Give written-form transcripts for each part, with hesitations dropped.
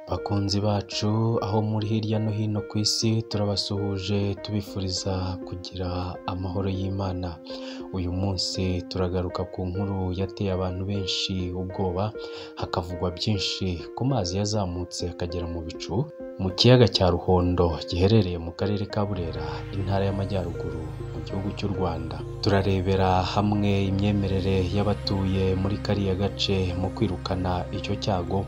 Bakunzi bacu aho muri hirya no hino ku isi turabasuhuje tubifuriza kugira amahoro y'Imana. Uyu munsi turagaruka ku nkuru yateye abantu benshi ubwoba, hakavugwa byinshi ku mazi yazamutse akagera mu bicu mu kiyaga cya Ruhondo giherereye mu karere ka Burera, intara y'Amajyaruguru mu gihugu cy'u Rwanda. Turarebera hamwe imyemerere y'abatuye muri kariya gace mu kwirukana icyo cyago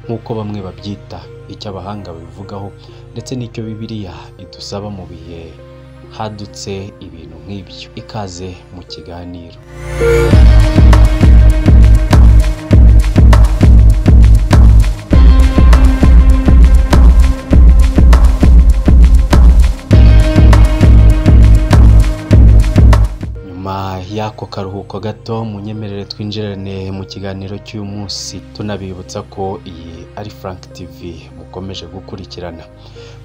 nk'uko bamwe babyita, icyo abahanga babivugaho ndetse n'icyo Bibiliya idusaba mu bihe hadutse ibintu nk'ibyo. Ikaze mu kiganiro. Yako karuhuko gato munyemerere twinjirane mu kiganiro cy'uyu munsi, tunabibutsa ko iyi ari Frank TV mukomeje gukurikirana.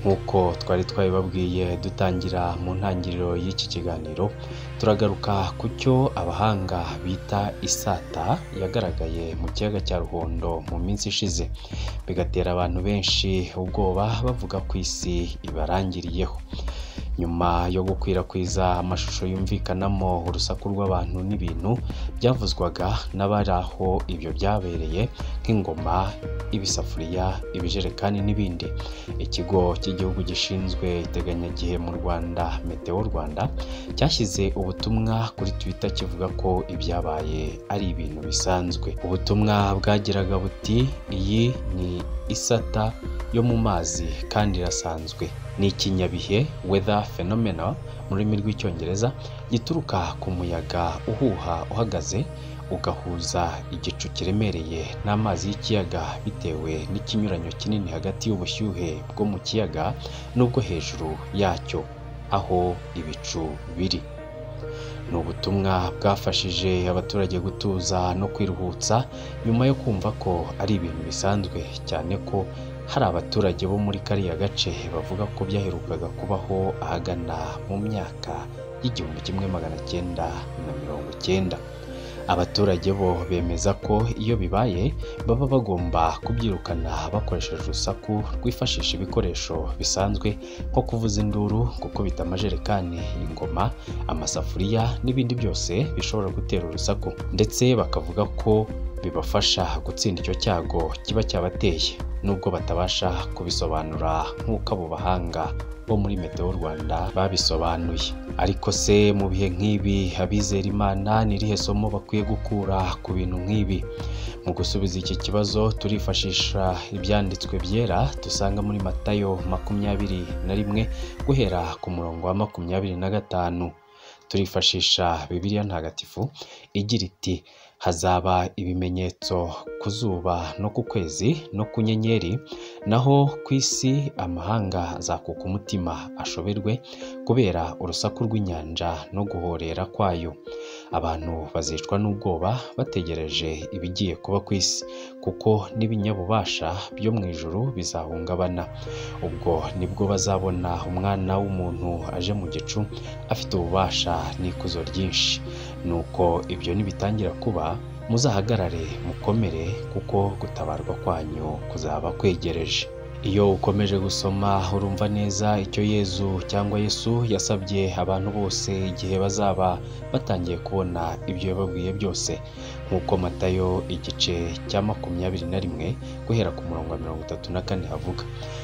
Nk'uko twari twabibabwiye dutangira mu ntangiriro y'iki kiganiro, turagaruka ku cyo abahanga bita isata yagaragaye mu kiyaga cya Ruhondo mu minsi ishize, bigatera abantu benshi ubwoba bavuga ko isi ibarangiriyeho. Nyuma yo gukwirakwiza amashusho yumvikanamo urusaku rw'abantu n'ibintu byavuzwaga n'abari aho ibyo byabereye nk'ingoma, ibisafuriya, ibijerekani n'ibindi, ikigo cy'igihugu gishinzwe iteganyagihe mu Rwanda Meteo Rwanda cyashyize ubutumwa kuri Twitter kivuga ko ibyabaye ari ibintu bisanzwe. Ubutumwa bwagiraga buti iyi ni isata yo mu mazi kandi irasanzwe, ni ikinyabihe weather phenomenon mu rurimi rw'icyongereza gituruka ku muyaga uhuha uhagaze ugahuza igicu kiremereye n'amazi y'ikiyaga bitewe n'ikinyuranyo kinini hagati y'ubushyuhe bwo mu kiyaga n'ubwo hejuru yacyo aho ibicu biri. Ni ubutumwa bwafashije abaturage gutuza no kwiruhutsa nyuma yo kumva ko ari ibintu bisanzwe, cyane ko hari abaturage bo muri kariya gace bavuga ko byaherukaga kubaho ahagana mu myaka y'1990. Abaturage bo bemeza ko iyo bibaye baba bagomba kubyirukana bakoresheje urusaku rwifashisha ibikoresho bisanzwe nko kuvuza induru, gukubita amajerekani, ingoma, amasafuriya n'ibindi byose bishobora gutera urusaku, ndetse bakavuga ko bibafasha gutsinda icyo cyago kiba cyabateye, nubwo batabasha kubisobanura nk'uko abo bahanga bo muri Meteo Rwanda babisobanuye. Ariko se mu bihe nk'ibi abizera Imana ni irihe somo bakwiye gukura ku bintu nk'ibi? Mu gusubiza iki kibazo turifashisha ibyanditswe byera dusanga muri Matayo 21 guhera ku murongo wa 25. Turifashisha Bibiliya ntagatifu igira iti hazaba ibimenyetso ku zuba no ku kwezi no ku nyenyeri, naho ku isi amahanga azakuka umutima ashoberwe kubera urusaku rw'inyanja no guhorera kwayo. Abantu bazicwa n'ubwoba bategereje ibigiye kuba ku isi, kuko n'ibinyabubasha byo mu ijuru bizahungabana. Ubwo nibwo bazabona umwana w'umuntu aje mu gicu afite ububasha n'ikuzo ryinshi. Nuko ibyo nibitangira kuba muzahagarare mukomere, kuko gutabarwa kwanyu kuzaba kwegereje. Iyo ukomeje gusoma urumva neza icyo Yesu yasabye abantu bose igihe bazaba batangiye kubona ibyo yababwiye byose, nk'uko Matayo igice cya 21 guhera ku murongo wa 34 havuga.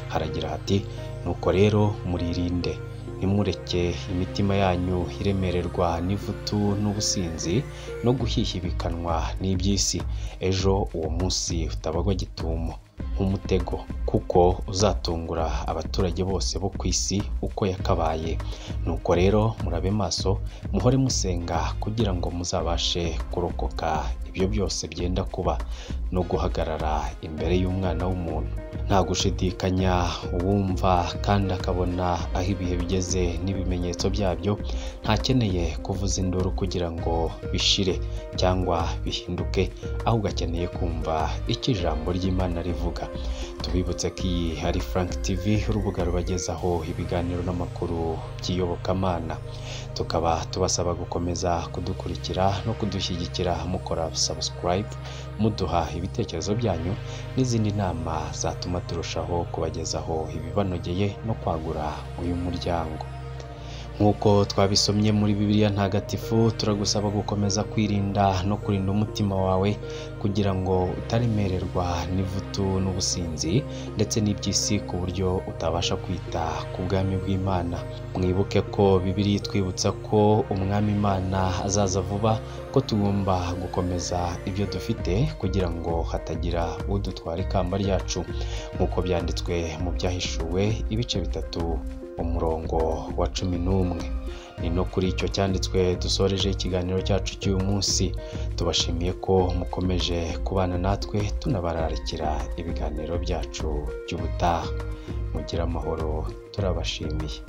Haragira hati nuko rero muririnde, ntimureke imitima yanyu iremererwa n'ivutu n'ubusinzi no guhihibikanwa n'iby'isi, ejo uwo munsi utabagwa gitumo nk'umutego, kuko uzatungura abaturage bose bo ku isi uko yakabaye. Nuko rero murabe maso, muhore musenga kugira ngo muzabashe kurokoka ibyo byose byenda kuba no guhagarara imbere y'Umwana w'umuntu. Nta gushidikanya uwumva kandi akabona aho ibihe bigeze n'ibimenyetso byabyo ntakeneye kuvuza induru kugira ngo bishire cyangwa bihinduke, ahubwo akeneye kumva icyo ijambo ry'Imana rivuga. tubibutse ko iyi ari Frank TV, urubuga rubagezaho ibiganiro n'amakuru by'iyobokamana. Tukaba tubasaba gukomeza kudukurikira no kudushyigikira mukora subscribe, muduha ibitekerezo byanyu n'izindi nama zatuma turushaho kubagezaho ibibanogeye no kwagura uyu muryango. Nk'uko twabisomye muri Bibiliya ntagatifu, turagusaba gukomeza kwirinda no kurinda umutima wawe kugira ngo utaremererwa n'ivutu n'ubusinzi ndetse n'iby'isi, ku buryo utabasha kwita ku bwami bw'Imana. Mwibuke ko Bibiliya itwibutsa ko umwami Imana azaza vuba, ko tugomba gukomeza ibyo dufite kugira ngo hatagira udutwara ikamba ryacu, nk'uko byanditswe mu Byahishuwe ibice 3 umurongo wa 11. Ni no kuri icyo cyanditswe dusoreje ikiganiro cyacu cy'uyu munsi. Tubashimiye ko mukomeje kubana natwe, tunabararikira ibiganiro byacu by'ubutaha. Mugira amahoro, turabashimiye.